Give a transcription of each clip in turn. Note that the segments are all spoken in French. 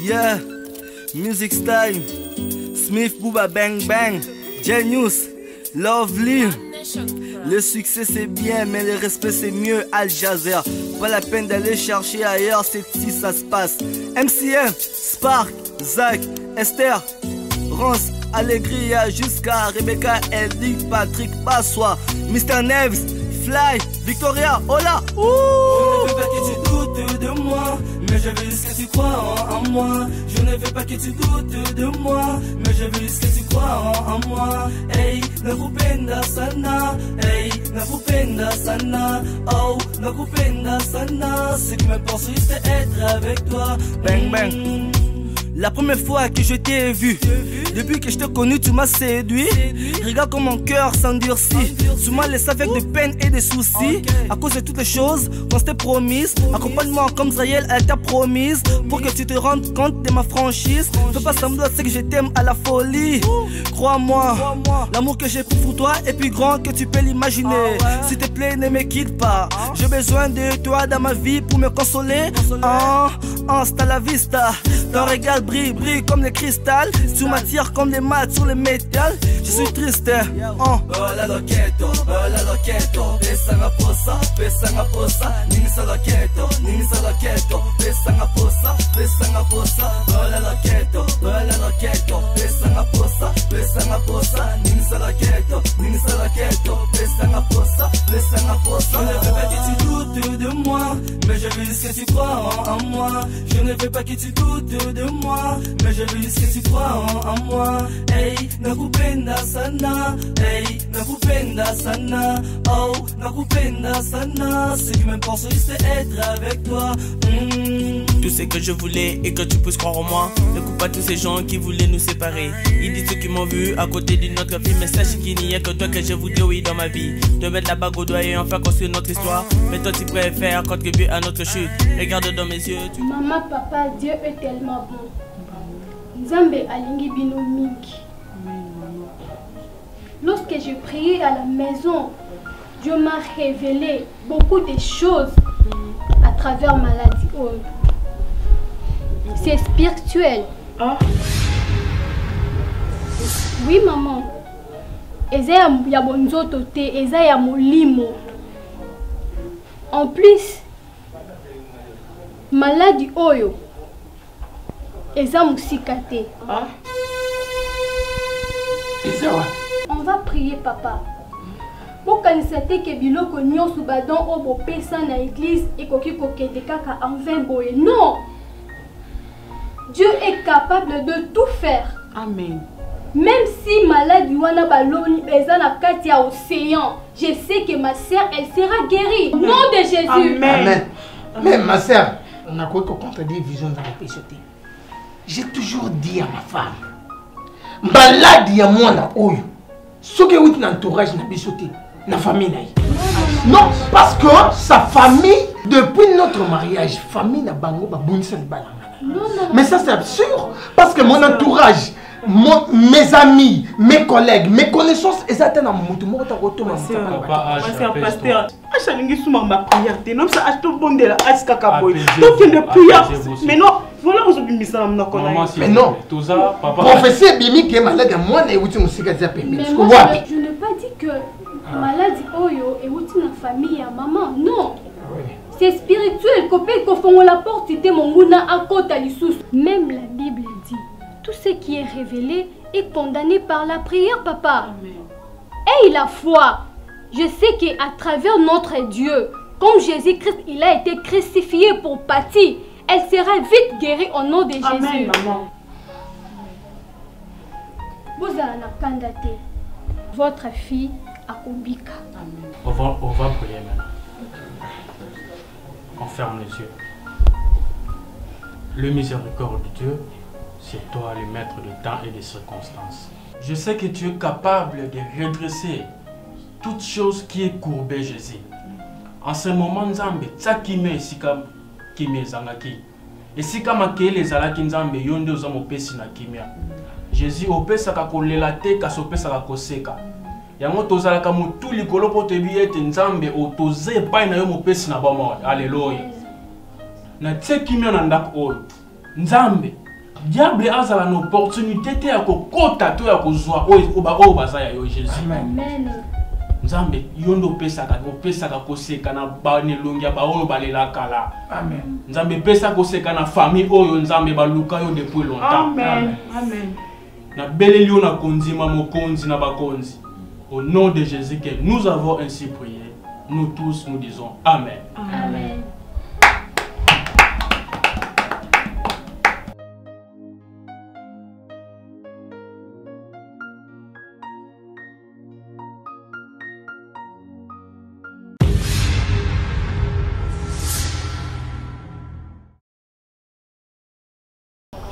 Yeah, Music Style, Smith Booba Bang Bang, Genius, Lovely. Le succès c'est bien, mais le respect c'est mieux. Al Jazeera, pas la peine d'aller chercher ailleurs, c'est ici ça se passe. MCM, Spark, Zach, Esther, Rance, Allegria, jusqu'à Rebecca, Eldick, Patrick, Passois, Mr. Neves, Fly, Victoria, hola. Je ne veux pas que tu doutes de moi, mais je veux juste que tu crois en moi. Je ne veux pas que tu doutes de moi, mais je veux juste que tu crois en moi. Hey, nakupenda sana, hey, nakupenda sana, oh, nakupenda sana. Ce qui m'importe c'est être avec toi. Bang bang. La première fois que je t'ai vu, depuis que je t'ai connu, tu m'as séduit. Regarde comme mon cœur s'endurcit. Tu m'as laissé avec des peines et des soucis. À cause de toutes les choses qu'on s'était promises. Accompagne-moi comme Israël, elle t'a promise. Pour que tu te rendes compte de ma franchise. Fais pas semblant, c'est que je t'aime à la folie. Crois-moi, l'amour que j'ai pour toi est plus grand que tu peux l'imaginer. S'il te plaît, ne me quitte pas. J'ai besoin de toi dans ma vie pour me consoler. Hasta la vista. Ton regard brille, brille comme le cristal. Tu m'attires comme les maths sur le métal. Je suis triste. Bola loqueto, pesanga posa, ninisa loqueto, pesanga posa, bola loqueto, pesanga posa, ninisa loqueto, pesanga posa. Je ne veux pas que tu doutes de moi, mais je veux juste que tu crois en moi. Je ne veux pas que tu doutes de moi, mais je veux juste que tu crois en moi. Hey, nakupenda sana, hey, nakupenda sana, oh, nakupenda sana. Ce qui m'importe c'est être avec toi. Tout ce que je voulais et que tu puisses croire en moi. Ne coupe pas tous ces gens qui voulaient nous séparer. Ils disent ceux qui m'ont vu à côté d'une autre fille, mais sache qu'il n'y a que toi que je voudrais oui dans ma vie. De mettre la bague au doigt et enfin construire notre histoire. Mais toi tu préfères contribuer à notre chute. Regarde dans mes yeux. Maman, papa, Dieu est tellement bon. Nzambe alingi bino mingi. Lorsque j'ai prié à la maison, Dieu m'a révélé beaucoup de choses à travers maladie. C'est spirituel. Oui, maman. Eza ya bonzoto te, eza ya molimo. En plus, maladie oyo eza musika te. On va prier, papa. Pour kanisa te ke biloko nyonso badon o bopesa na église ekoki kokende kaka en vain boye. Non. Dieu est capable de tout faire. Amen. Même si maladie wana baloni eza na kati ya océan, je sais que ma sœur elle sera guérie. Au nom de Jésus. Amen. Amen. Même ma sœur, on a quoi contre des visions dans la péchoté. J'ai toujours dit à ma femme, maladie à moi na oyo. Ce que vous entourage na bisoté, na famille na. Non, parce que sa famille, depuis notre mariage, famille na bango ba bunisa ni balanga. Mais ça c'est absurde parce que mon entourage, mes amis, mes collègues, mes connaissances, ils attendent à mon tour. Ma sœur, pasteur, achalingi souma ma prière. Non, ça achète bon de la aska kaboy. Donc il ne prière. Mais non, voilà vous avez mis ça dans mon mais non, professeur Bimi qui est malade, moi je n'ai pas dit que maladie oyo est une famille à maman. Non. C'est spirituel. La porte même la Bible dit, tout ce qui est révélé est condamné par la prière, papa. Amen. Aie la foi. Je sais qu'à travers notre Dieu, comme Jésus-Christ, il a été crucifié pour pâtir, elle sera vite guérie au nom de Jésus. Amen, maman. Vous allez candidater votre fille à Obika. Amen. On va prier maintenant. On ferme les yeux. Le miséricorde de Dieu, c'est toi le maître de temps et des circonstances. Je sais que tu es capable de redresser toute chose qui est courbée, Jésus. En ce moment, Nzambe, tsakime sika kimé zangaki. Et sika makele les alaki Nzambe yonde ozamo pesi na kimia. Jésus opesa ka kolela te ka sopesa ka koseka. Yango tozalaka mutu likolo po tebi ete Nzambe otoze pa na yo mopesi na bamo. Alléluia. Na tse kimia na ndako oyo. Nzambe diable a une opportunité à kokota to ya kozwa o baza ya yo Jésus. Amen. Nzambe yondo pesaka koseka na banelongia ba oyo balela kala. Amen. Nzambe pesa koseka na famille oyo nzambe baluka yo depuis longtemps. Amen. Amen. Na beleli yo na konzima mokonzi na bakonzi. Au nom de Jésus que nous avons ainsi prié. Nous tous nous disons Amen. Amen.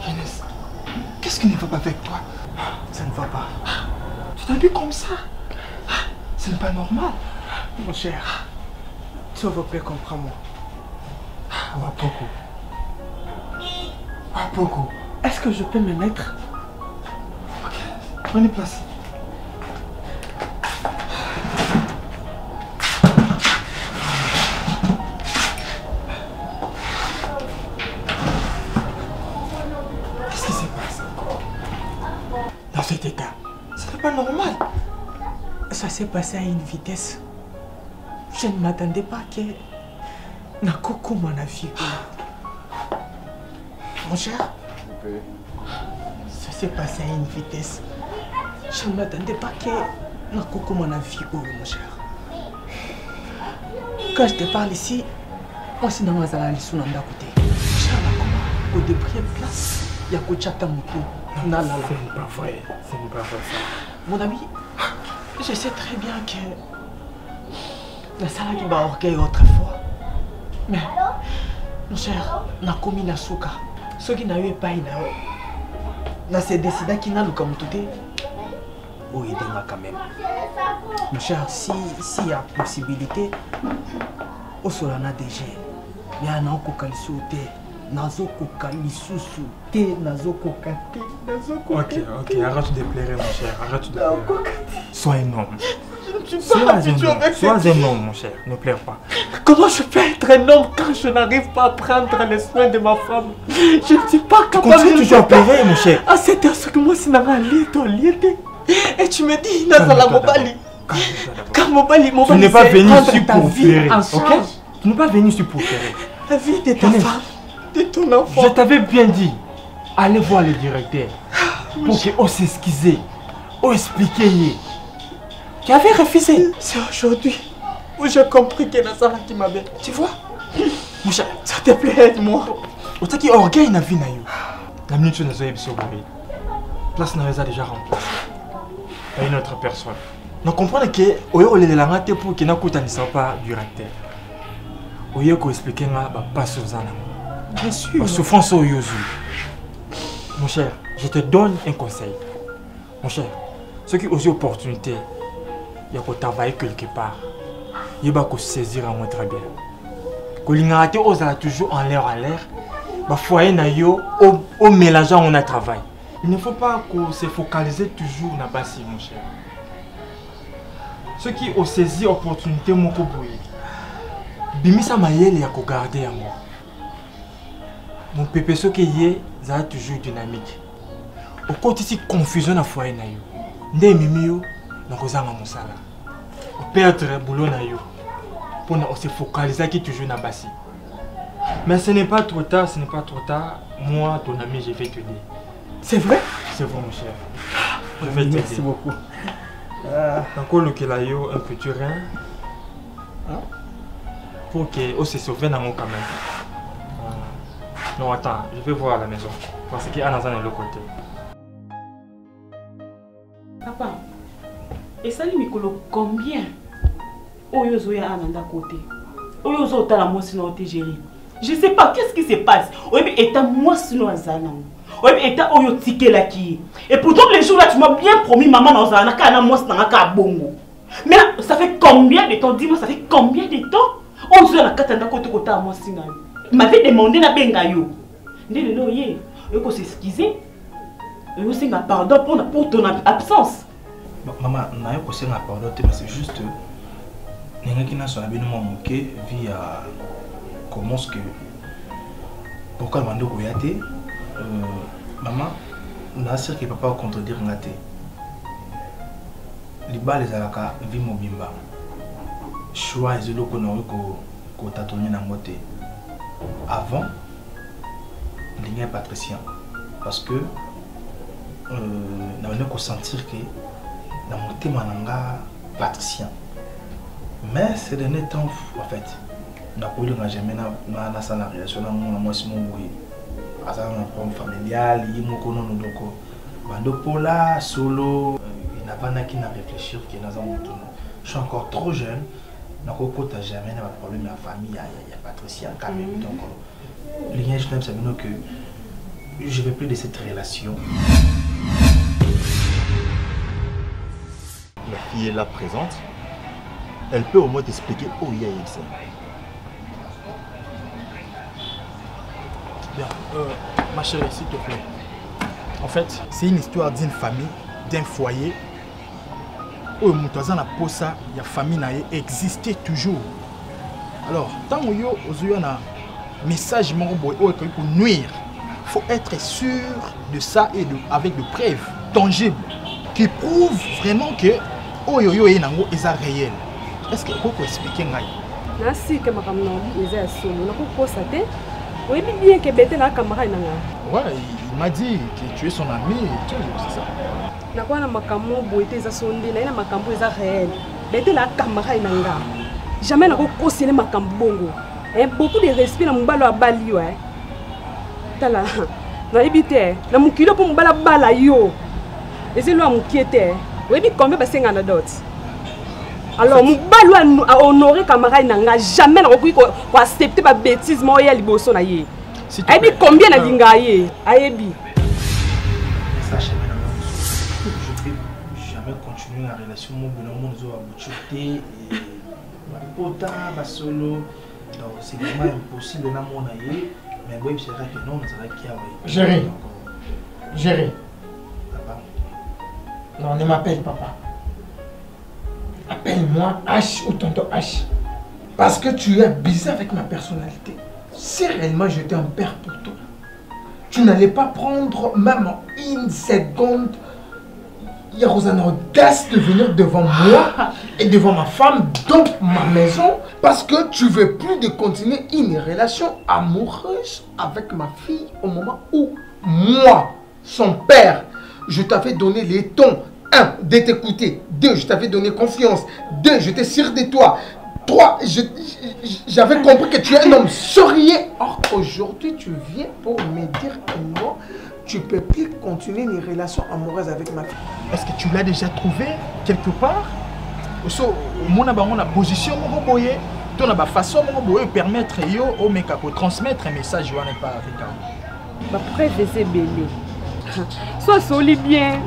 Jeunesse, qu'est-ce qui ne va pas avec toi? Ça ne va pas. Tu t'habilles comme ça? Ce n'est pas normal. Mon cher, s'il vous plaît, comprends-moi. Beaucoup. Est-ce que je peux me mettre? Ok, prenez place. Qu'est-ce qui se passe? Dans cet état, ce n'est pas normal. Ça s'est passé à une vitesse. Je ne m'attendais pas que Nakoko m'en a vu. Mon cher, ça s'est passé à une vitesse. Je ne m'attendais pas que Nakoko m'en a vu, mon cher. Quand je te parle ici, moi c'est dans ma salle à côté. Cher Nakoma, au débris place, il y a Kochata Moutou. Ce n'est pas vrai. Ce n'est pas vrai ça. Mon ami, je sais très bien que la salle qui va orgueil autrefois. Mais, mon cher, Nakomi Nasuka, ceux qui n'avaient pas eu, n'a se décidé qu'il n'a pas tout. Oh, il quand même. Mon cher, s'il y a possibilité, au solana déjà, il y a un kokalisouté, nazo kokalisousu, nazo kokate, nazo kokate. Ok, arrête de pleurer, mon cher, arrête de pleurer. Sois un homme. Sois un homme, mon cher, ne pleure pas. Comment je peux être un homme quand je n'arrive pas à prendre les soins de ma femme? Je ne suis pas capable de... Tu continues toujours à pleurer, mon cher. À cette heure, ce que moi, c'est un lit. Et tu me dis, Nazala Mobali. Car Mobali, tu n'es pas venu ici pour pleurer, ok? Tu n'es pas venu ici pour pleurer. La vie de ta femme, de ton enfant. Je t'avais bien dit, allez voir le directeur pour qu'il s'excuse, expliquer. Tu avais refusé. C'est aujourd'hui où j'ai compris que Nazala qui m'avait. Tu vois? Mon cher, s'il te plaît, aide-moi. Tu sais qu'il y a orgueil dans la vie. La minute où nous avons été place n'a déjà remplacé par une autre personne. Nous comprenons que on est là pour que nous ne pas directeur. On peut expliquer pas sur ça. Bien sûr. La souffrance au Yozu. Mon cher, je te donne un conseil. Mon cher, ceux qui ont une opportunité, il faut travailler quelque part. Il faut saisir à moi très bien. Quand on est toujours en l'air, il faut au mélange on a travail. Il ne faut pas se focaliser toujours dans le bassin, mon cher. Ceux qui ont saisi l'opportunité, mon coboué, Bimisa Mayel a gardé à moi. Mon pépé, ce qui est, ça toujours dynamique. Au côté de confusion à foyer, ne mimio, nous avons mon salaire. Au perdre le boulot, pour se focaliser toujours dans le bassin. Mais ce n'est pas trop tard, Moi, ton ami, je vais te dire. C'est vrai? C'est vrai, mon cher. Je vais t'aider. Merci beaucoup. Encore le qu'il a eu un petit rein. Pour qu'on se sauve dans mon quand même. Non, attends, je vais voir à la maison. Parce qu'il y a un de l'autre côté. Papa, et ça lui Mikolo combien? Oyozo ya ananda côté. Oyozo ta la moi sinon géré. Je sais pas qu'est-ce qui se passe. Oui, mais état moi sinon azana. Oui, mais état oyo ticket là qui. Et pourtant les jours là tu m'as bien promis maman dans azana kana moi sinon ka bongo. Mais là, ça fait combien de temps? Dis-moi, ça fait combien de temps? On se la katanda côté côté moi sinon. M'avait demandé na benga yo. Ndé le yé. Yo ko s'excuser. Yo singa pardon pour ton absence. Maman, na yo ko singa pardon mais c'est juste n'engaki na so abino moké via comment ce que pourquoi mando ko yate Maman, on a sûr que papa va contredire Ngate. Les balles, les alaka, vie mobimba. Choix, ils ont qu'on t'a tourné dans moté. Avant, il y a patricien. Parce que, on a sentir que dans mon thème, on a patricien. Mais ces derniers temps, en fait, on a jamais dans la relation, moi, c'est mon bruit. Parce que on familial, il y a mon Pola, solo, il n'a pas qui n'a réfléchir qui est dans un monde. Je suis encore trop jeune. Donc, quand tu n'as jamais de problème dans la famille, il y a Patricia quand même. Donc, le lien, je t'aime, c'est que je ne veux plus de cette relation. La fille est là présente. Elle peut au moins t'expliquer où il y a ça. Bien, ma chérie, s'il te plaît. En fait, c'est une histoire d'une famille, d'un foyer. Où la famille existait toujours. Alors, tant que vous avez un message pour nuire, il faut être sûr de ça et avec des preuves tangibles qui prouvent vraiment que Oyoyo est réel. Est-ce que vous pouvez expliquer? Merci que ma camarade est solo. Oui, bien que Bété la camarade. Ouais, il m'a dit que tu es son ami et tout, c'est ça. Na kwa na makambo boité za sonde na makambo eza réel. Bété la camarade nanga. Jamais na ko kosele makambo bongo. Beaucoup de respect na mbalo abali yo Tala. Na ibité na mukilo pour mbala bala yo. Ezi lo amukiete. Oui, bi combien basenga na dot. Alors mbalo a honorer camarade nanga jamais na ko accepter ba bêtise mo ya liboso na ye. Ayebi combien na linga ye? Ayebi. Continuer la relation, mon bonhomme, nous avons abouti et solo. Donc c'est vraiment impossible dans mon aïe, mais oui, c'est vrai que non, c'est vrai qu'il y a. Gérer. Papa. Non, ne m'appelle papa. Appelle-moi H ou tonton H. Parce que tu es bizarre avec ma personnalité. Si réellement j'étais un père pour toi, tu n'allais pas prendre même une seconde. Il y a Rosanna audace de venir devant moi et devant ma femme dans ma maison parce que tu veux plus de continuer une relation amoureuse avec ma fille au moment où moi, son père, je t'avais donné les tons. 1, de t'écouter. 2, je t'avais donné confiance. 2, j'étais sûr de toi. 3, j'avais compris que tu es un homme sérieux. Or, aujourd'hui, tu viens pour me dire que non, tu ne peux plus continuer une relation amoureuse avec ma fille. Est-ce que tu l'as déjà trouvé quelque part? Mon position, mon façon de permettre de transmettre un message par Ricardo. Ma preuve est belle. Sois solide bien.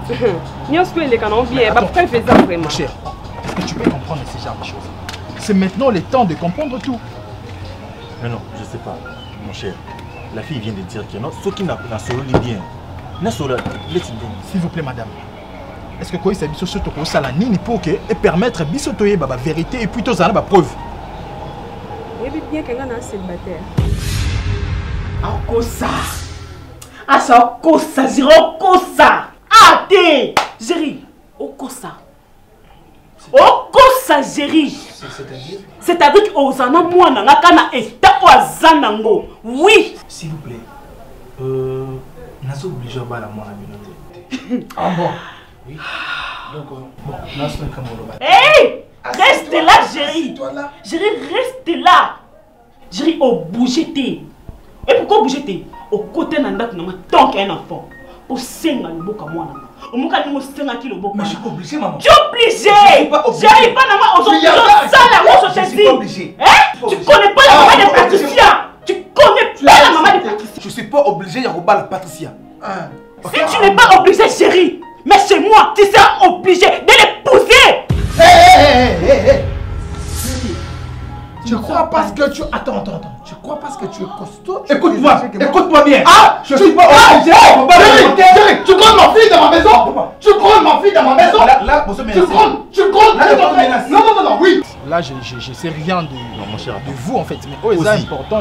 N'y ce que les canons bien. Ma preuve est vraiment. Cher, est-ce que tu peux comprendre ce genre de choses? C'est maintenant le temps de comprendre tout. Mais non, je ne sais pas, mon cher. La fille vient de dire que non, ce qui n'a pas solo bien. S'il vous plaît, madame. Est-ce que quoi ça biso surtout pour ça la nini pour que et permettre biso toyer la vérité et puis tout ça la preuve. Oui, bien que ngana célibataire. Akosa. Asa kosa zero kosa. Ate, Géry. Okosa. Okosa Géry. C'est-à-dire que Ozana mwana ngakana eta oazanango. Oui. S'il vous plaît. N'a pas obligé à la moi Ah bon? Oui. Donc, bon, là, c'est comme on hey! Reste là, Géry. Géry, reste là. Géry, au bouger. Et pourquoi bouger? Au côté d'un tant qu'un enfant. Pour 5 ans, le boca moi. Au moins, il y a 5 kg. Mais je suis pas obligé, maman. Tu es obligé. Géry, pas maman. Aujourd'hui, je suis pas obligé. Tu connais pas la maman de Patricia. Tu connais pas la maman de Patricia. Je suis pas obligé de rebattre la Patricia. Si tu n'es pas obligé, Géry, mais chez moi, tu seras obligé de l'épouser. Tu crois parce que tu... Attends. Tu crois parce que tu es costaud? Écoute-moi bien. Je suis pas obligé. Géry, tu grondes ma fille dans ma maison. Tu grondes ma fille dans ma maison. Là, tu grondes. Non, oui. Là, je sais rien de mon cher, de vous en fait. Mais c'est important.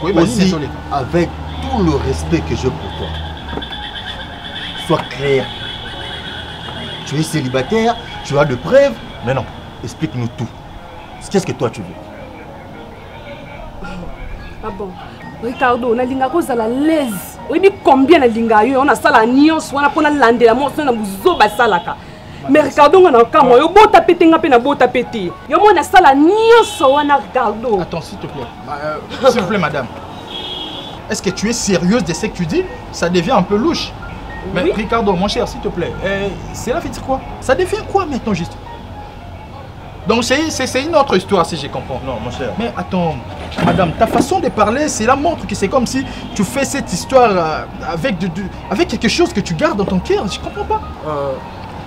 Aussi, avec tout le respect que j'ai pour toi, soit clair. Tu es célibataire, tu as de preuves. Mais non, explique-nous tout. Qu'est-ce que toi tu veux? Ah bon, Ricardo, on a linga cause à la l'aise. Oui, mais combien de linga yo on a ça la nuance, on a pour la lande la mo, on a buzo basalaka. Mais Ricardo on a quand yo beau taper tenga pe na beau taper. Yo mo na ça la nuance on a Ricardo. Attends s'il te plaît. S'il vous plaît madame. Est-ce que tu es sérieuse de ce que tu dis? Ça devient un peu louche. Mais oui. Ricardo, mon cher, s'il te plaît, c'est là fait dire quoi? Ça devient quoi maintenant juste? Donc c'est une autre histoire si je comprends. Non mon cher. Mais attends, madame, ta façon de parler, cela montre que c'est comme si tu fais cette histoire avec quelque chose que tu gardes dans ton cœur. Je comprends pas.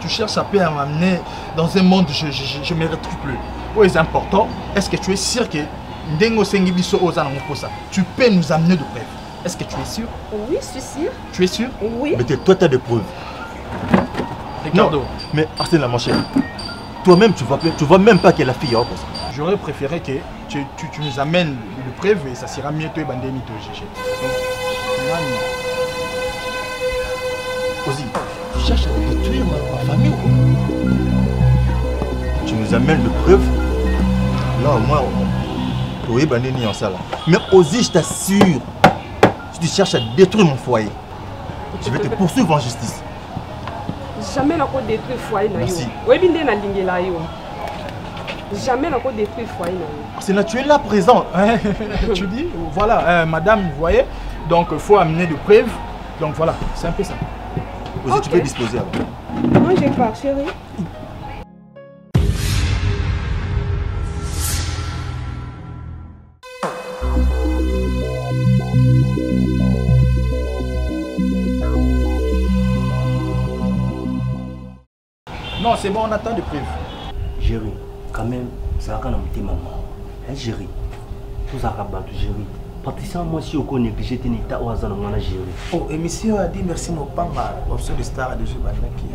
Tu cherches à peine à m'amener dans un monde, je ne me retrouve plus. Où est important? Est-ce que tu es sûr que tu peux nous amener de preuves? Est-ce que tu es sûr? Oui, je suis sûr. Tu es sûr? Oui. Mais toi, tu as des preuves. Ricardo. Non, mais Arsène, mon cher, toi-même, tu vois même pas que la fille est opposée. J'aurais préféré que tu nous amènes de preuves et ça sera mieux toi et Bandemi de GG. Aussi, tu cherches à détruire ma famille. Tu nous amènes de preuves. Là, au moins, oui, Bandemi en ça là. Mais aussi, je t'assure, si tu cherches à détruire mon foyer, je vais te poursuivre en justice. Jamais n'a pas détruit le foyer. Merci. Oui, bien na lingela yo. Jamais n'a pas détruit le foyer. C'est là, tu es là présent. Tu dis, voilà, madame, vous voyez, donc il faut amener de preuves. Donc voilà, c'est un peu ça. Aussi, okay. Tu peux disposer avant. Non, j'ai pas, chérie. Non, c'est bon, on attend des preuves. Géry, quand même, c'est là qu'on a mis maman. Hein, Géry, tout ça rabat, Géry. Patricia, moi, si on connaît que j'étais né, t'as osé dans la Géry. Oh, et monsieur a dit merci, mon papa, option de star de jeu Banaki.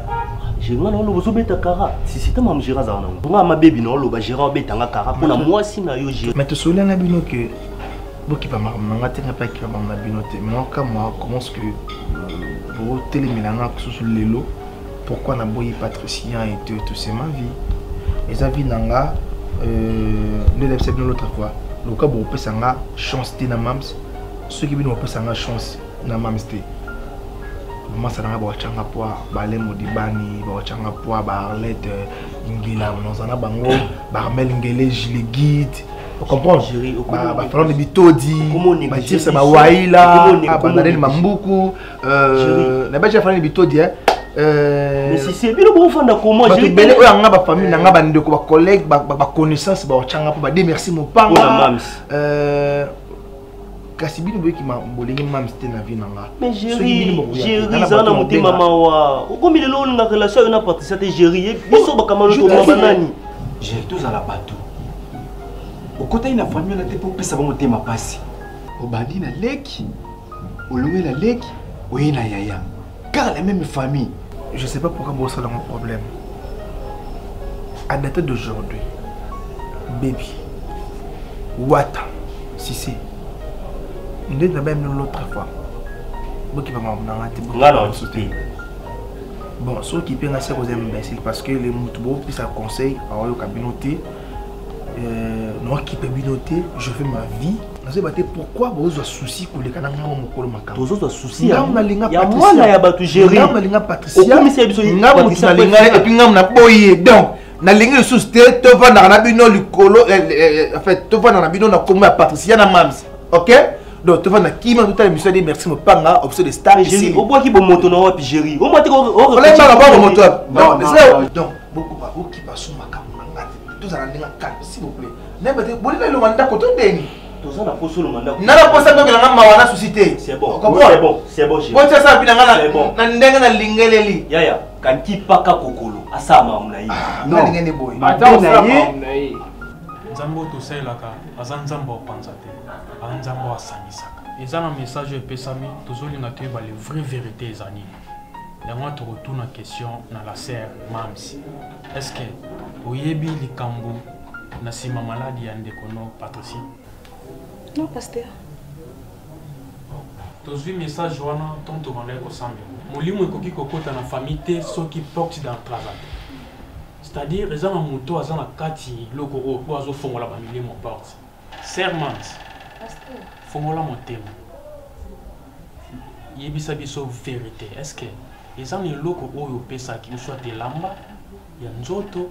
Géry, non, non, vous avez Kara. Si c'était ma Géry, ça non. Moi, ma baby, non, le Géry, on bête en Kara. Pour moi, si na yo Géry. Mais tu te souviens, Nabino, que. Bon, qui va m'arrêter, pas qui va m'abinoter. Mais quand moi, comment est-ce que. Vous télémélanez sur les lots. Pourquoi n'a pas Patricien et tout, c'est ma vie. Et ça vie nanga, ne l'accepte l'autre fois. Le cas où on peut s'engager chance de mams, ceux qui viennent on peut s'engager chance na mams de. Maman ça n'a pas wachanga poa, balé modibani, wachanga poa, barlette, ingila, on en a bango, barmel ingele, gilet guide. On comprend? Bah falloir les bitodi, bah dire c'est ma waïla, bah d'aller mambuku, n'a pas déjà fallu les bitodi hein. Mais si c'est bien bon faire comment j'ai belé o yanga ba famille nanga ba ndeko ba collègue ba connaissance ba changa pa ba dire merci mon panga kasi bino boki ma bolingi mams te na vie nanga mais Géry za na mutima mawa okomi lelo na relation na Patricia te Géry biso ba kamano to banani j'ai tous à la bateau au côté na famille na te pour pesa ba mutima pasi obandi na leki olonge la leki oyina yaya car la même famille. Je sais pas pourquoi c'est mon problème. À date d'aujourd'hui, baby, Wata, Sissi, nous avons même l'autre fois. Bon, ceux qui peuvent rester aux imbéciles parce que les moutons puis ça conseille à la communauté. Non, qui peut binoter, je fais ma vie. Pourquoi vous avez souci pour les canaux de vous avez souci. Il y a moi, il y a Patricia. Il y a et puis boyé. Donc, na linga sous tête, tu vas dans la bino lucolo. En fait, tu vas dans la bino na comme Patricia na mams. Ok? Donc, tu vas dans qui m'a tout à l'heure dit merci mon panga, option de star ici. Au bois qui bon moto non puis Géry. Au moins tu on l'a pas moto. Non, donc beaucoup pas qui passe sur ma caméra. Tout ça dans calme s'il vous plaît. N'importe vous voulez le mandat côté Deni. Tout ça n'a pas sur le mandat. N'a pas ça donc la mawana société. C'est bon. C'est bon, c'est bon. Bon ça ça binanga na ndenga na lingeleli. Yaya, kan ki paka kokolo asama munayi. Non, ngene boy. Attends, munayi. Nzambo to selaka, azanzambo panzate. Anzambo asangisaka. Eza na message epesami, tozolinga toyeba les vraies vérités ezani. Yango to retourne la question na la sœur Mamsi. Est-ce que oyebi likambo na sima maladie ya ndeko no Patricia? Non, pasteur. tozwi message wana tonto bandai kosambela molimo ekoki kokota na famille te soki porte d'entrée aza te, c'est-à-dire eza na moto aza na kati loko oyo po azofongola bamilimo porte. Sermans fongola motema yebisa biso vérité, est-ce que eza na eloko oyo opesaki soit elamba ya nzoto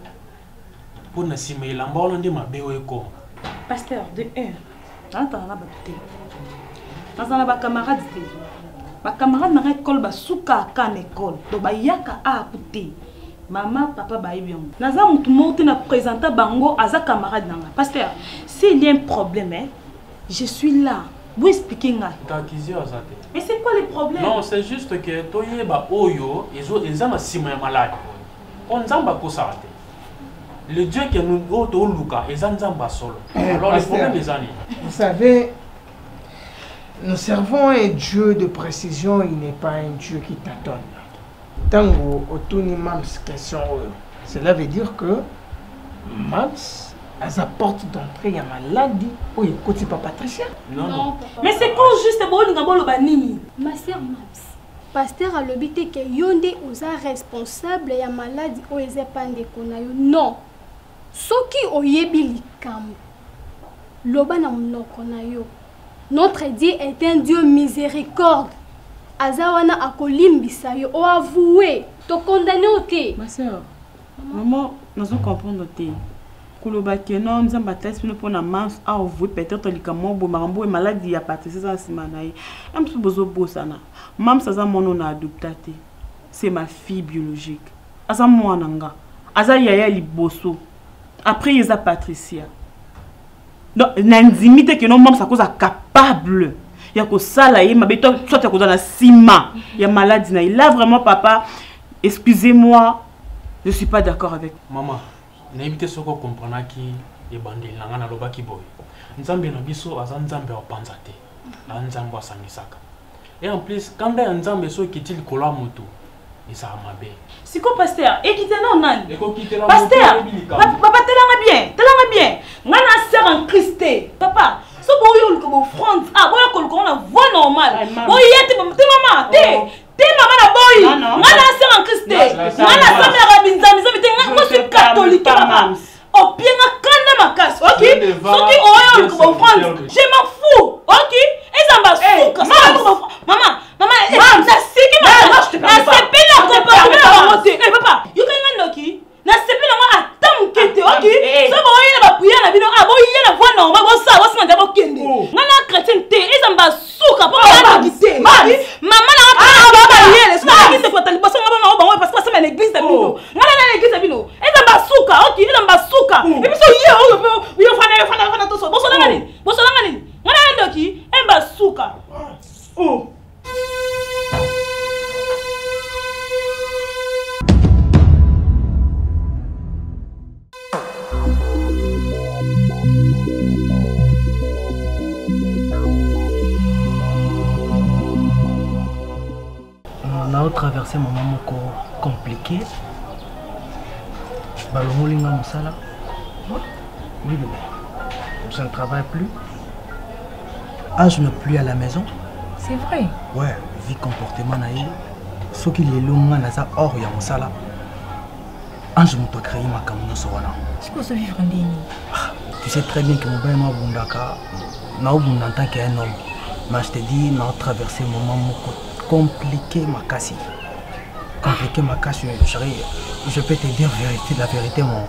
mpo na nsima elamba wana nde mabe oyo ekoma? Pasteur, de 1, nazala na bacamarade te, bacamarade nanga ekole basukaka na ekole to bayaka apu te. Maman, papa bayebi yango naza mutu moko te na présenta bango aza camarade nanga. Pasteur, s'il y a un problème, hein, je suis là. Vous expliquez nga. Mais c'est quoi le problème? Non, c'est juste que toyeba oyo eza na nsima ya malade po nzambe akosala te. Le Dieu que nous luka eza nzambe solo. Alors le problème est ani. Vous savez, nous servons un Dieu de précision, il n'est pas un Dieu qui tâtonne. Tango otuni Mams question, cela veut dire que Mams à sa porte d'entrée, il y a maladie. Oh, il côté pas Patricia. Non. Mais c'est quoi juste bon ngabolo banini? Ma sœur Mams. Pasteur a l'obité que yonde osa responsable ya maladie o ezepande konayo. Non. Soki oyebi likambo. Loba na monoko na yo. Notre Dieu est un Dieu miséricorde. Azawana akolimbisa yo o avoué to condamné au té. Ma sœur, maman, nous comprendre té. Koloba ke non nzamba test nous pour na Mams a avoué peut-être likambo bo marambo e maladie ya Patricia ça simanaye. Am su bozo bosana. Mams aza mono na adopté. C'est ma fille biologique. Aza mwana nga. Aza yaya liboso. Après yeza Patricia. Donc n'indimité que non Mams à cause capable. Ya ko sala ye mabeto soit ya ko na sima ya maladie na il a vraiment papa excusez-moi je suis pas d'accord avec maman na éviter soko comprendre ki e bandeli nanga na lobaki boy nzambe na biso aza nzambe wa panza te na nzambe asangisaka et en plus quand ya nzambe so kitili kola moto isa mabe siko pasteur ekite na nani pasteur papa telanga bien ngana sœur en Christ papa so boyo ko front boyo ko na voix normale boyo te maman te maman na boy ngana sœur en Christ ngana sœur ya binzami te ngana suis catholique maman o pienga kanda makas OK soki oyo ko front je m'en fous OK ezamba suka maman na siki na sepela ko pa te papa you can noki na sepela mo atam kete OK so boyo na bapuya na bino boyo na voix normale bo sa wasi manda bo kende ngana chrétien te ezamba suka po ba kite maman na ba yele so ba kite ko tali boso ngaba ba parce que ça na l'église de bino ngana na l'église de bino ezamba suka OK ezamba suka et puis so ye yo fana to so boso na ngani ngana ndoki emba suka oh. On a traversé un moment compliqué. Balomolinga Moussala. Oui, bébé. Je ne travaille plus. Je ne plus à la maison. C'est vrai. Ouais, vie comportement naïf. Ce qui est long, naza hors ya Moussala. Je me créer ma camouflage sur là. C'est quoi ce vivre en ligne? Tu sais très bien que mon père m'a bundaka. N'a pas en tant qu'un homme. Mais je te dis, on a traversé un moment compliqué ma casse. Compliqué ma casse, je peux te dire la vérité, mon.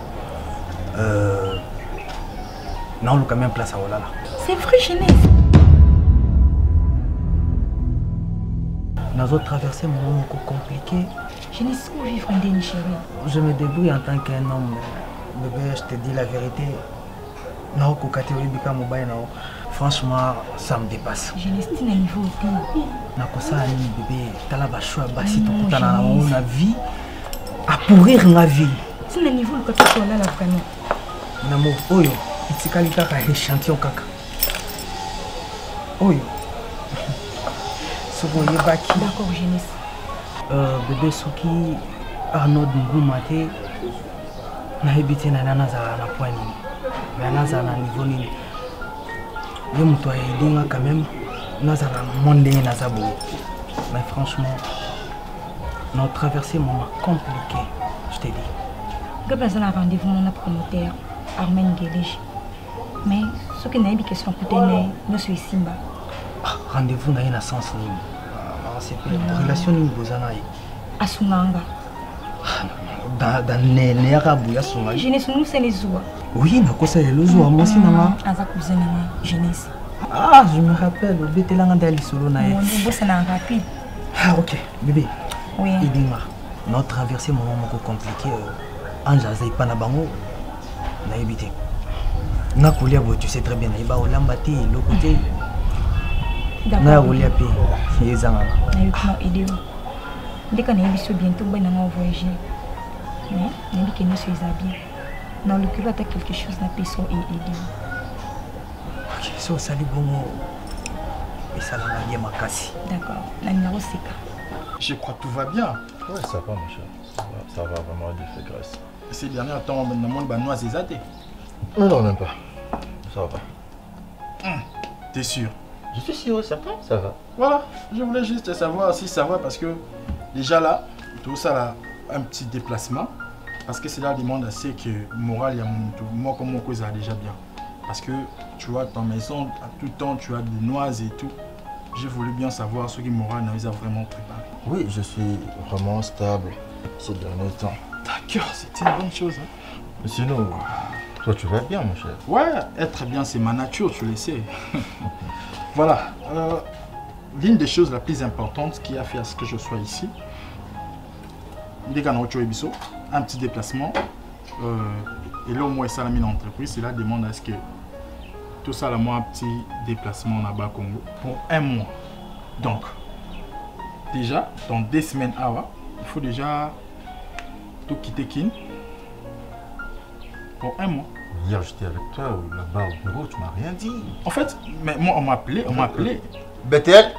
Non, on a quand même place à Olala. C'est vrai, Genèse. Nous avons traversé un moment compliqué. Genèse, où vivre en ligne, chérie? Je me débrouille en tant qu'un homme. Bébé, je te dis la vérité. Non, franchement, ça me dépasse. Je l'estime à niveau où nakosa ni bébé tala ba choix basi tokutana na na vie à pourrir na vie. C'est le niveau que tu es là vraiment. Na mo oyo itikali kaka échantillon kaka. Oyo. Soko yebaki. D'accord, Genèse. Bébé soki Arnaud Ngumate na hebite na nana za na point nini. Mais nana za na niveau nini. Yo muto aidinga quand même. Nazara, monde Nazabo. Mais franchement, on a traversé un moment compliqué, je t'ai dit. Je vais un rendez-vous avec mon promoteur, Armen Guélige. Mais ce qui n'est pas question pour tenir, nous sommes ici. Rendez-vous n'a pas sens. C'est une relation qui nous a dit. Asunganga. Dans les arabes, il y a Asunganga. Jeunesse, nous c'est les Zoua. Oui, mais c'est les Zoua, moi aussi. Aza cousin jeunesse. Ah, je me rappelle, le bébé là, il est solo. Mon niveau, c'est rapide. Ah, ok, bébé. Oui. Idima, nous avons traversé un moment compliqué. Anja, ça n'est pas na bango. Na évité. Na kolia, tu sais très bien, na iba olambati, le côté. Na kolia pi, yezanga. Na yukino idéo. Dès qu'on est bientôt bientôt, on va voyager. Mais, on dit que nous sommes bien. Dans le cul, il quelque chose na peso et idéo. Ok, so sali bongo. Et ça l'a bien makasi. D'accord. La numéro c'est quoi? Je crois que tout va bien. Ouais, ça va, mon cher. Ça va vraiment, Dieu fait grâce. Ces derniers temps, on a monde banois et zaté. Non, même pas. Ça va. T'es sûr? Je suis sûr, certain, ça va. Voilà, je voulais juste savoir si ça va parce que déjà là, tout ça là, un petit déplacement. Parce que c'est là demande assez que moral, il y a moi comme mon cousin déjà bien. Parce que tu vois, ta maison, à tout temps, tu as des noises et tout. J'ai voulu bien savoir ce qui moral nous a vraiment préparé. Oui, je suis vraiment stable ces derniers temps. D'accord, c'est une bonne chose. Hein? Mais sinon, toi tu vas bien, mon cher. Ouais, être bien, c'est ma nature, tu le sais. Voilà. L'une des choses la plus importantes qui a fait à ce que je sois ici, un petit déplacement. Et là, au moins, ça, la mine entreprise, c'est là demande à ce que tout ça, là, moi, un petit déplacement là-bas au Congo pour 1 mois. Donc, déjà, dans 2 semaines, il faut déjà tout quitter Kin pour 1 mois. Hier, j'étais avec toi là-bas au bureau, tu m'as rien dit. En fait, mais moi, on m'a appelé. Bethel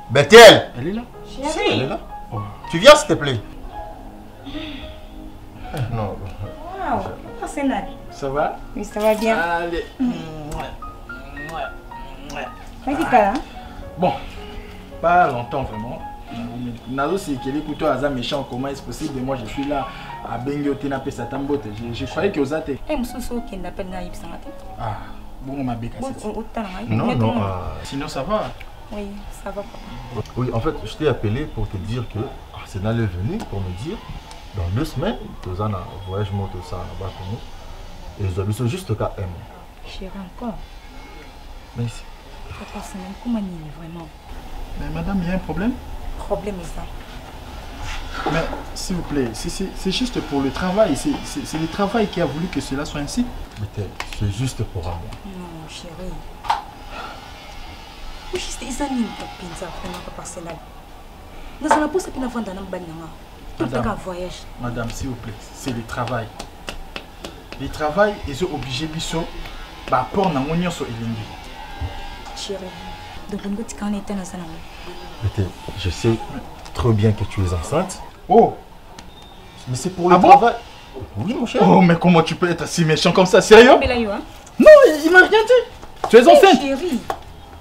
Bethel Elle est là? Si, elle est là. Oh. Tu viens, s'il te plaît? Non. Waouh, c'est là. Ça va? Oui, ça va bien. Allez. Bon, pas longtemps vraiment. Nazo c'est qu'il écoute à méchant, comment est-ce possible? Moi je suis là à Bengote na pesa tambote. Je croyais que vous êtes. Eh, monsieur qui n'appelle na Ibsangate. Ah, bon ma béca. Non, non. Sinon ça va? Oui, ça va papa. Oui, en fait, je t'ai appelé pour te dire que Arsenal est venu pour me dire dans 2 semaines, tu as un voyage moto ça là-bas pour nous. Et ils ont juste qu'à M. Chérie encore. Mais ici. Papa, c'est même comment il est vraiment. Mais madame, il y a un problème? Problème est ça. Mais s'il vous plaît, c'est juste pour le travail. C'est le travail qui a voulu que cela soit ainsi. Mais c'est juste pour moi. Non, chérie. Oui, juste des années de pizza vraiment pas personnel. Nous allons pousser pour nous vendre dans un banana. Tout un voyage. Madame, s'il vous plaît, c'est le travail. Le travail, ils sont obligés de faire rapport dans l'union sur Elingi. Chérie, donc on peut quand on était dans ça. Je sais trop bien que tu es enceinte. Oh! Mais c'est pour le travail. Oui, mon cher. Oh, mais comment tu peux être si méchant comme ça? Sérieux? Non, il m'a rien dit. Tu es enceinte? Chérie.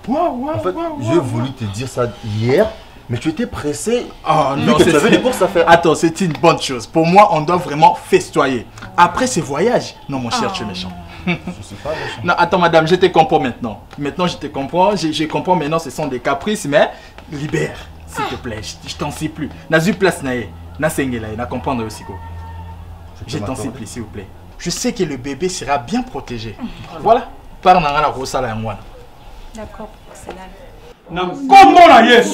En fait, j'ai voulu te dire ça hier, mais tu étais pressé. Ah non, tu avais des courses à faire. Attends, c'est une bonne chose. Pour moi, on doit vraiment festoyer. Après ces voyages. Non, mon cher, tu es méchant. Je suis pas méchant. Non, attends, madame, je te comprends maintenant. Maintenant, je te comprends. Je comprends maintenant, ce sont des caprices, mais libère, s'il te plaît. Je t'en supplie plus. N'a eu place, n'a sengela, n'a comprendre aussi quoi. Je t'en supplie, s'il vous plaît. Je sais que le bébé sera bien protégé. Voilà. Par dans la rosala moi. D'accord, c'est là. Comment la yes?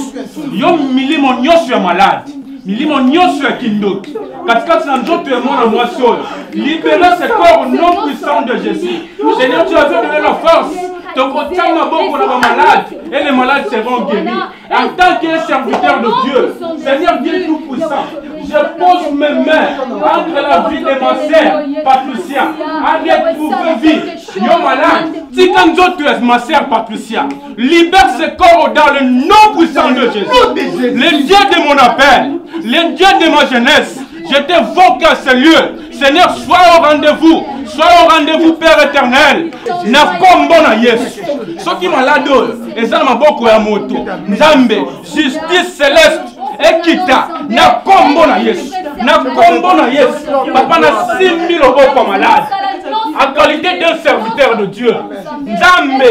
Yo milimo nyoso ya malade. Milimo nyoso ya kindoki. Katikati na njoto ya mwana mwasi oyo. Libérez ce corps au nom puissant de Jésus. Seigneur, tu as donné la force. Donc, autant ma beaucoup de malades et les malades seront guéris. En tant que serviteur de Dieu, Seigneur Dieu Tout-Puissant, je pose mes mains entre la vie de ma sœur Patricia, à retrouver vie. Yo malade, si quand tu es ma sœur Patricia, libère ce corps dans le nom puissant de Jésus. Le Dieu de mon appel, le Dieu de ma jeunesse, je t'évoque à ce lieu. Seigneur, sois au rendez-vous. Sois au rendez-vous, Père éternel. Na kombo na Yesu. Ceux qui malade, et ça m'a beaucoup à moto. Nzambe, justice céleste. Ekita, na kombo na Yesu. Na kombo na Yesu. Papa na 6000 euros malade. En qualité d'un serviteur de Dieu. Nzambe,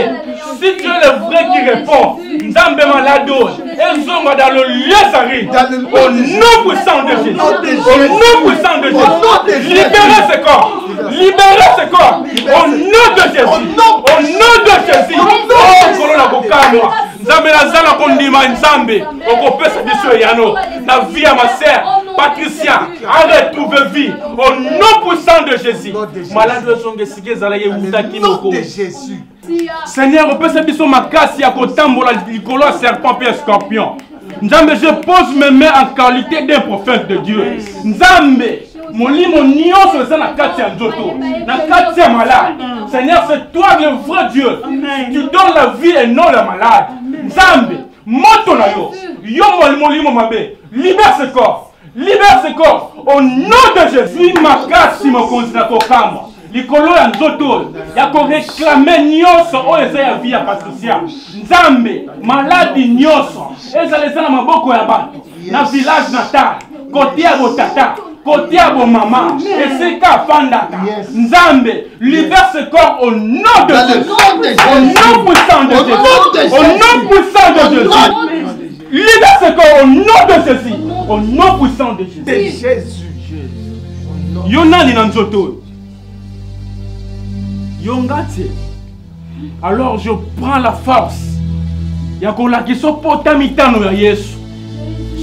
si tu es le vrai qui répond, Nzambe malado, elles sont dans le lieu sacré. Au nom puissant de Jésus. Au nom puissant de Jésus. Libérez ce corps. Libérez ce corps. Au nom de Jésus. Au nom de Jésus. Oh, Corona Bokama. Nzambe Nazala Kondima Nzambe. Okopesa biso yano. La vie à ma sœur. Patricia, a retrouvé vie. Au nom puissant de Jésus. Malade de Jésus. Seigneur, on peut se dire ma casse à Kotambola, Nicolas, serpent et scorpion. Nzambe, je pose mes mains en qualité d'un prophète de Dieu. Nzambe, mon lit, mon nion, c'est ça, la Katia Nzoto. La Katia malade. Seigneur, c'est toi le vrai Dieu. Tu donnes la vie et non la malade. Nzambe, moto na yo. Yo mon lit, mon mabé. Libère ce corps. Libère ce corps. Au nom de Jésus, ma casse, mon continent au camp. Likolo ya nzoto ya ko réclamer nyonso oyo eza ya vie ya Patricia. Nzambe maladi nyonso ezaleza na maboko ya bato na village natal côté ya botata côté ya mama esika fandaka. Nzambe libère ce corps au nom de Jésus. Au nom puissant de Jésus. Au nom puissant de Jésus. Libère ce corps au nom de Jésus. Au nom puissant de Jésus. Yonani na nzoto. Yongati. Alors je prends la force. Yakola qui so potamitano ya Yesu.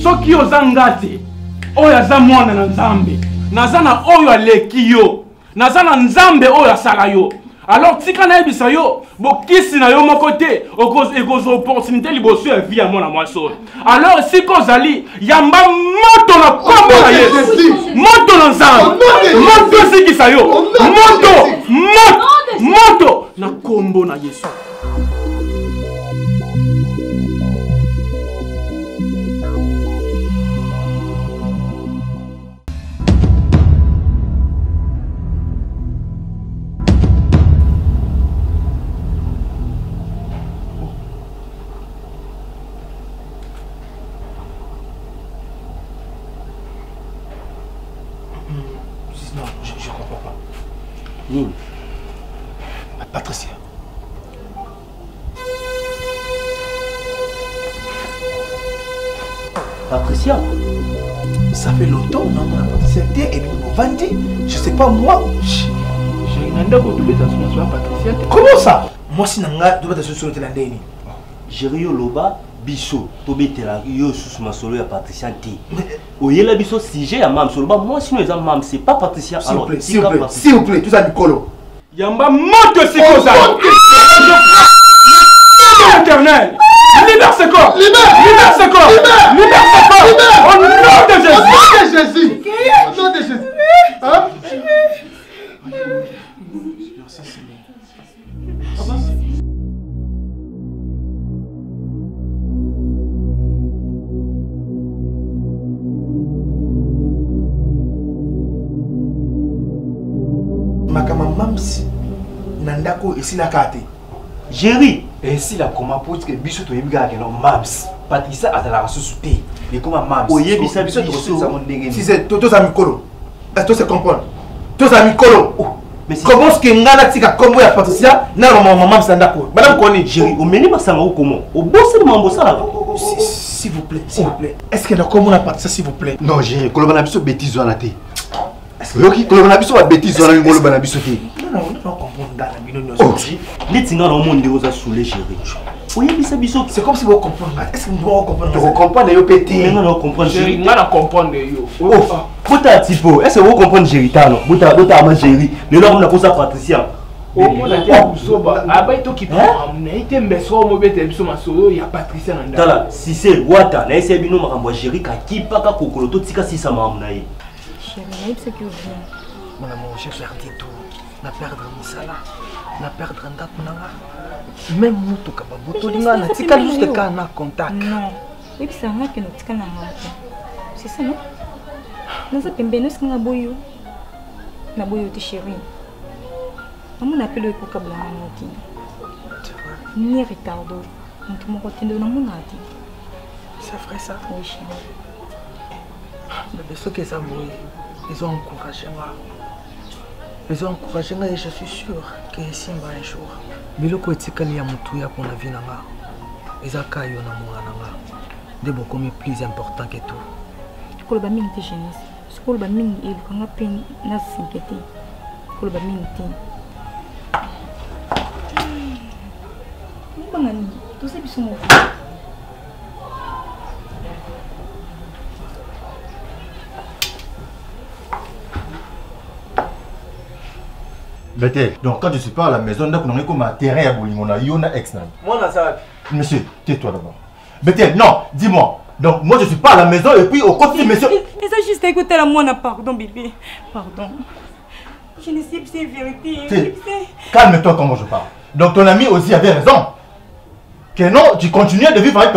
Soki ozangati. Oya za mwana na Nzambe. Nazana oyo aleki yo. Nazana Nzambe oyo asala yo. Alors tika na ebisa yo, bokisi na yo moko te, okozo opportunité liboso ya vie ya mwana mwaso. Alors si kozali yamba moto na kombo na Yesu. Moto na Nzambe. Moto sikisa yo. Moto na kombo na Yesu. Non, je comprends pas. Nini? Patricia. Patricia? Ça fait longtemps, non, Patricia. Et puis, vous vendez, je sais pas moi. Comment ça? Moi, si nanga, tu vas te soucier de l'andéni. Jério Loba, biso, tobetela yo sous ma solo ya Patricia ti. Oyela biso sujet ya mam solo. Moi, sinon les mam, c'est pas Patricia. S'il vous plaît, tout ça Nicolo. Yamba moto sikoza. Éternel. Libère ce corps. Libère ce corps. Libère ce corps. Au nom de Jésus. Au nom de Jésus. Hein? Merci Seigneur. Makama mamsi nandako esila kate. Jéri. Et si la comment pour que biso to yebiga ke no mams. Patricia atala susute. Et comment mams. Oye bisa biso to ça mon ndenge. Si c'est toto za mikolo. Est-ce que c'est comprendre? Toto za mikolo. Mais comment est-ce que ngana tika kombo ya Patricia na maman mams ndako. Madame Koni, Jéri, o meni masanga o comment? O bosse mambo ça là. S'il vous plaît, s'il vous plaît. Est-ce que la comment la Patricia s'il vous plaît? Non, Jéri, kolobana biso bêtise wana te. Yoki kolobana biso ba bêtise wana ngolobana biso te. Non, on ne va comprendre. C'est comme si vous comprenez. Est-ce que vous comprenez? Tu comprends yo pété. Non, comprendre. Jéri, on comprendre yo. Bota tipo, est-ce que vous comprenez Jéri tano? Bota ma Jéri. Le nom na kosa Patricia. Oh mon atia busoba. Abai to ki pa. Na ite mbeso mo bete biso masolo ya Patricia nanda. Tala, si c'est wata, na ese bino makambo Jéri ka kipaka kokolo to tika sisa mamna ye. Chérie, c'est que vous. Mon amour, j'ai perdu tout. Na perdre misala. Na perdre ndako nanga. Même mutuka babutolinga na tika juste ka na contact. Non. Oui, ça nga que nous tika na ngako. C'est ça non? Naza pembeno singa boyo. Na boyo te chérie. On appelle le Kokabla Moti. Ni Ricardo. On te m'a retenu de mon ati. C'est vrai ça? Oui, chérie. Mais ceux qui sont morts, ils ont encouragé moi. Ils ont encouragé moi et je suis sûr que Simba un jour. Biloko etikali ya mutu ya pour la vie nanga. Ezaka yo na mwana nanga. De beaucoup plus important que tout. Kolo ba mingi te jeunesse. Kolo ba mingi e kanga pen na sinkete. Kolo ba mingi te. Bangani, tu sais biso mo. Bethel, donc quand je suis pas à la maison, donc on est comme un terrain à bowling, on a Yona ex-nan. Moi, on ça. Monsieur, tais-toi d'abord. Bethel, non, dis-moi. Donc moi je suis pas à la maison et puis au côté monsieur. Mais ça juste écouter la moi, pardon bébé. Pardon. Je ne sais pas si c'est vérité. Calme-toi comment je parle. Donc ton ami aussi avait raison. Que non, tu continuais de vivre avec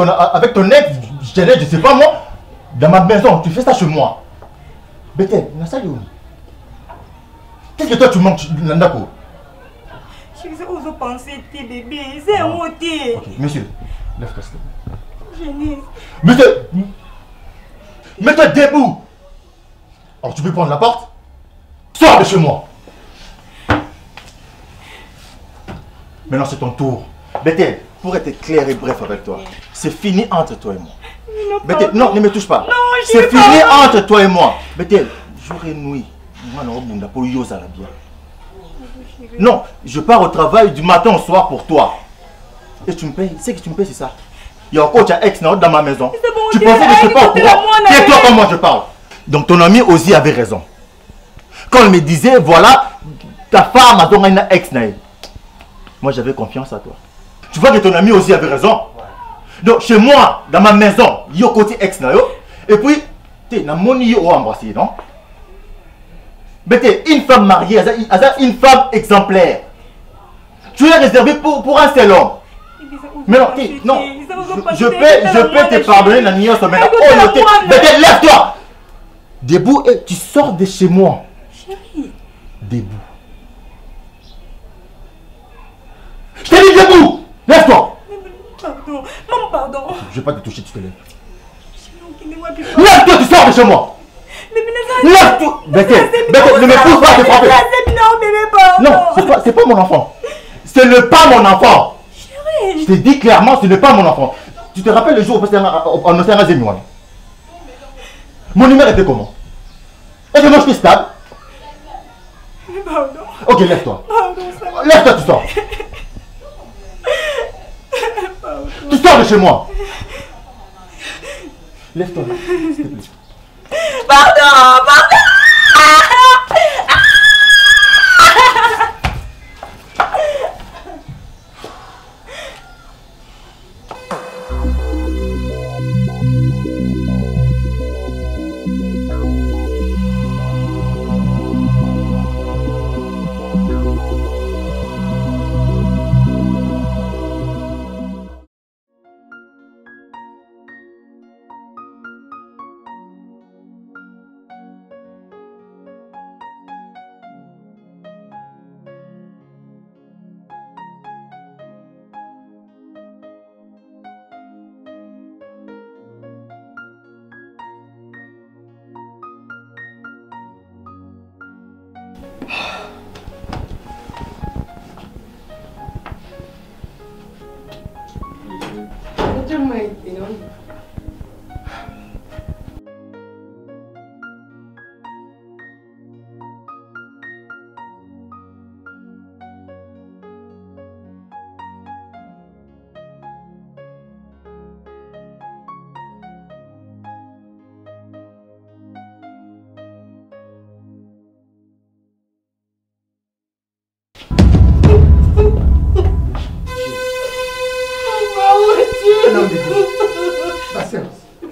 ton ex, je sais pas moi, dans ma maison, tu fais ça chez moi. Bethel, qu'est-ce que toi tu manques, Nandako? Je sais où je pensais, bébé. C'est un mot. Ok, monsieur, lève-toi s'il te plaît. Jeunesse. Monsieur, mets-toi debout. Alors tu peux prendre la porte? Sors de chez moi. Maintenant c'est ton tour. Bethel, pour être clair et bref avec toi, c'est fini entre toi et moi. Bethel, non, ne me touche pas. C'est fini entre toi et moi. Bethel, jour et nuit, moi non, pour yosa la bien. Non, je pars au travail du matin au soir pour toi. Et tu me payes, c'est que tu me payes, c'est ça. Il y a encore un ex dans ma maison. Tu pensais que je ne sais pas au courant. Tais-toi comme moi je parle. Donc ton ami aussi avait raison. Quand il me disait, voilà, ta femme a donc un ex. Moi j'avais confiance à toi. Tu vois que ton ami aussi avait raison. Donc chez moi, dans ma maison, il y a côté ex. Et puis, tu es embrassé, non? Mais tu es une femme mariée, une femme exemplaire. Tu es réservé pour un seul homme. Mais non, non. Je peux te pardonner la nuit maintenant. Oh, lève-toi. Debout et tu sors de chez moi. Chérie. Debout. Je t'ai dit debout. Lève-toi. Pardon. Maman, pardon. Je vais pas te toucher, tu te lèves. Lève-toi, tu sors de chez moi. Lève-toi. Bethel, ne me pousse pas à te frapper. Non, c'est pas mon enfant. Ce n'est pas mon enfant. Je te dis clairement, ce n'est pas mon enfant. Tu te rappelles le jour où on a fait un zémi? Mon numéro était comment? Est-ce que moi je suis stable? Pardon. Ok, lève-toi. Lève-toi, tu sors. Tu sors de chez moi. Lève-toi, s'il te plaît. Pardon, pardon.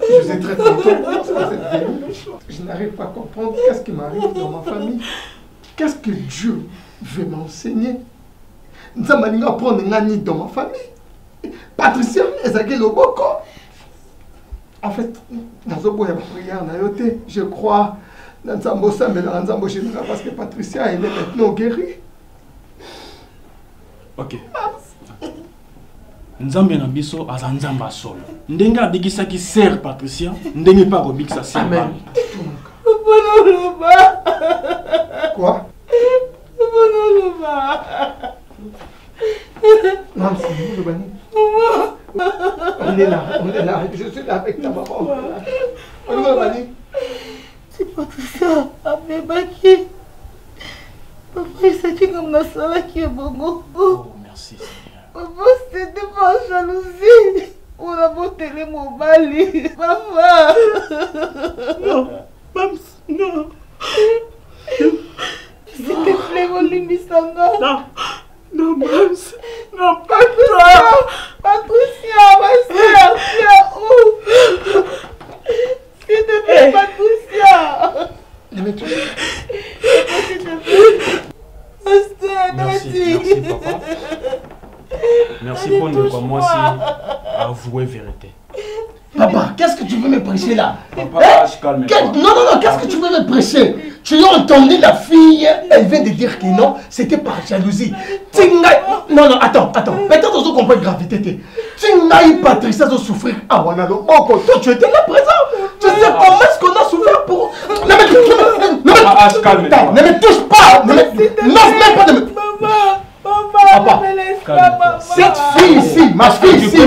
Je suis très content. Je n'arrive pas à comprendre qu'est-ce qui m'arrive dans ma famille. Qu'est-ce que Dieu veut m'enseigner? Nous allons apprendre dans ma famille. Patricia, Loboko. En fait, dans la prière, je crois dans Nzambo Sambela, Nzambo Général, parce que Patricia, elle est maintenant guérie. Ok. Nzambe na biso aza nzamba solo. Ndenge adikisaki sœur Patricia, ndenge pa kobikisa sœur. Amen. Quoi? Non, c'est vous, le Bani. On est là, je suis là avec ta maman. On est là, Bani. C'est pas tout ça, Abébaki. Papa, il s'est dit comme dans ça qui est bon. Oh, merci. Papa, c'était pas jalousie. On a monté les mots Bali. Papa. Non, Mams, non. S'il te plaît, mon Limbisanga. Non, non, Mams. Non, pas toi. Patricia, ma soeur, tu es où? S'il te plaît, Patricia. Ne me touche pas. Merci, papa. Merci pour nous commencer à avouer vérité. Papa, qu'est-ce que tu veux me prêcher là? Papa, je calme. Non, qu'est-ce que tu veux me prêcher? Tu as entendu la fille, elle vient de dire que non, c'était par jalousie. Non, attends. Peut-être qu'on comprend la gravité. Tingaï Patricia doit souffrir. Ah, voilà, toi, tu étais là présent. Tu sais comment est-ce qu'on a souffert pour. Ne me touche pas. N'ose même pas de me. Papa, cette fille ici, ma fille ici,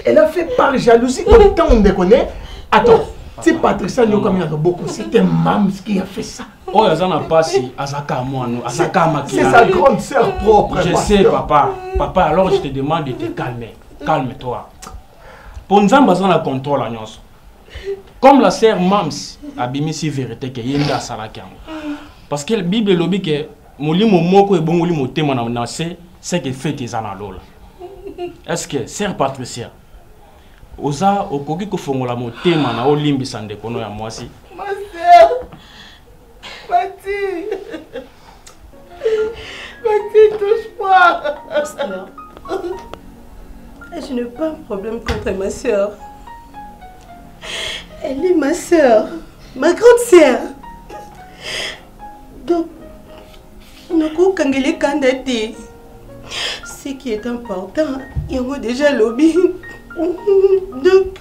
elle a fait par jalousie. Autant on me connaît. Attends, c'est Patricia nous comme il y a beaucoup. C'était Mams qui a fait ça. Oh, Azana Passi, Azaka moi, Azaka Maki. C'est sa grande sœur propre. Je sais, papa. Papa, alors je te demande de te calmer. Calme-toi. Pour nous, on a contrôle à nous. Comme la sœur Mams a bimi si vérité que yenda salaki. Parce que la Bible lobi que molimo moko e bon molimo tema na c'est que fait tes analola. Est-ce que sœur Patricia oza okoki ko fongola motema na olimbi sande kono ya mwasi? Ma sœur Pati, touche-moi. Je n'ai pas un problème contre ma sœur. Elle est ma sœur, ma grande sœur. Donc, ce qui est important, il y a déjà lobby. Donc,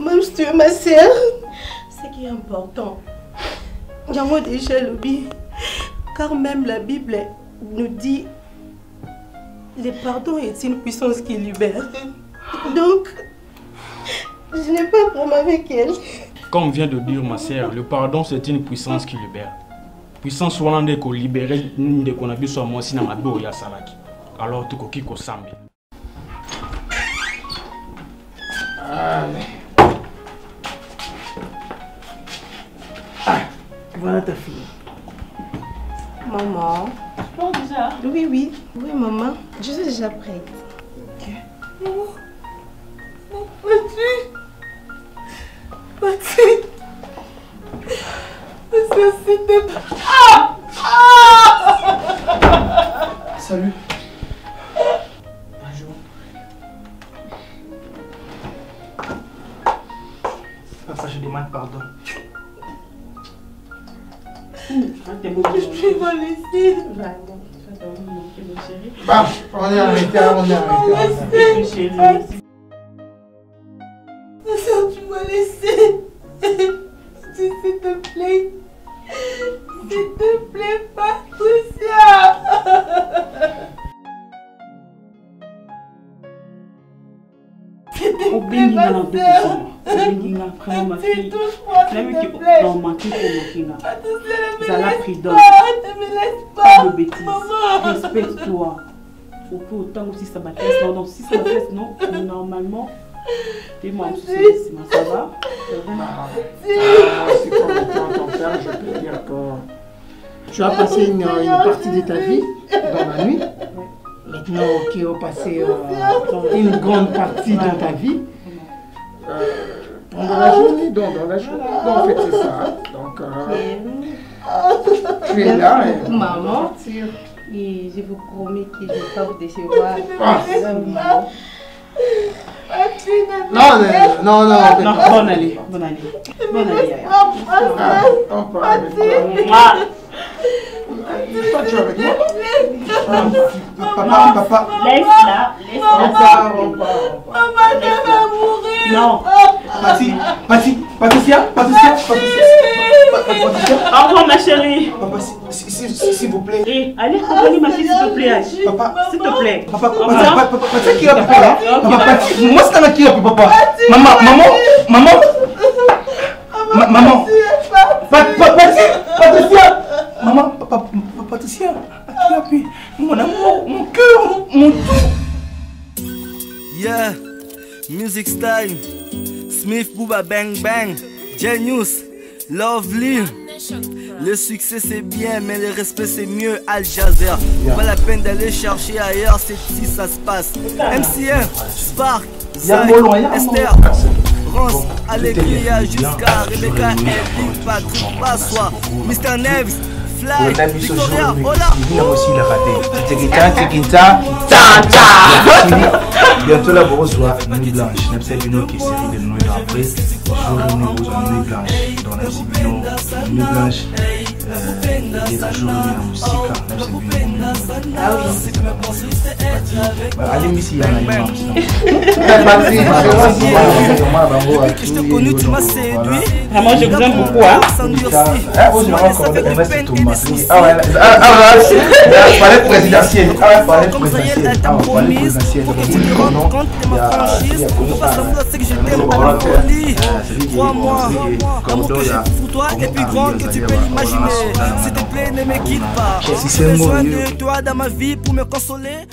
même si tu es ma sœur, ce qui est important, il y a déjà lobby. Car même la Bible nous dit le pardon est une puissance qui libère. Donc, je n'ai pas de problème avec elle. Comme vient de dire ma sœur, le pardon c'est une puissance qui libère. Puissance soit de ko libérer de qu'on a vu sur moi si na mabo ya salaki. Alors tu ko kiko sambi. Voilà ta fille. Maman. Bon, déjà? Oui, maman. Je suis déjà prête. Ok. Maman. Salut. Bonjour. Papa, je demande pardon. Je suis pas laissée. Bah, on est arrêté. S'il tu m'as laissé. S'il te plaît. S'il te plaît, Patricia. Obinga na Obinga, vraiment ma fille. Non, manquez pour Mokinga. Zala prudence. Pas de bêtises. Respecte-toi. Faut pas autant aussi ça m'intéresse. Non, si ça m'intéresse, non. Normalement, t'es moi aussi. Ça va? C'est comme ton père, je peux dire que tu as passé une partie de ta vie dans la nuit. Maintenant, tu as passé une grande partie de ta vie pendant la journée. Donc, en fait, c'est ça. Donc, tu es là. Maman, et je vous promets que je ne vais pas vous décevoir. Non. Bonne année. Toi, tu es avec moi. Papa. Laisse-la. Maman, tu vas mourir. Non. Patricia. Au revoir, ma chérie. Papa, s'il vous plaît. Allez, accompagne ma fille, s'il te plaît. Papa, s'il te plaît. Papa, qui va papa là? Moi, c'est un qui va papa. Maman. Patricia. Maman, Patricia. Qui a pu? Mon amour, mon cœur, mon tout. Yeah, music style. Smith, Booba, Bang Bang. Genius, Lovely. Le succès c'est bien, mais le respect c'est mieux. Al Jazeera. Pas la peine d'aller chercher ailleurs, c'est ici ça se passe. MCM, Spark, Zay, Esther, Rance, Allegria, jusqu'à Rebecca, Ellie, Patrick, Passois, Mr. Neves, Fly, Victoria, Hola. Aussi il a raté. Bientôt la brosse soit nuit blanche. N'est-ce pas une autre série de nuits après. Jour nuit blanche. Dans la nuit blanche. Et la journée en musique. Allez, ici, il y a un Depuis que je t'ai connu, tu m'as séduit. Moi, je vous aime beaucoup. Palais présidentiel. Crois-moi, l'amour que j'ai pour toi est plus grand que tu peux l'imaginer. S'il te plaît, ne me quitte pas. J'ai besoin de toi dans ma vie pour me consoler.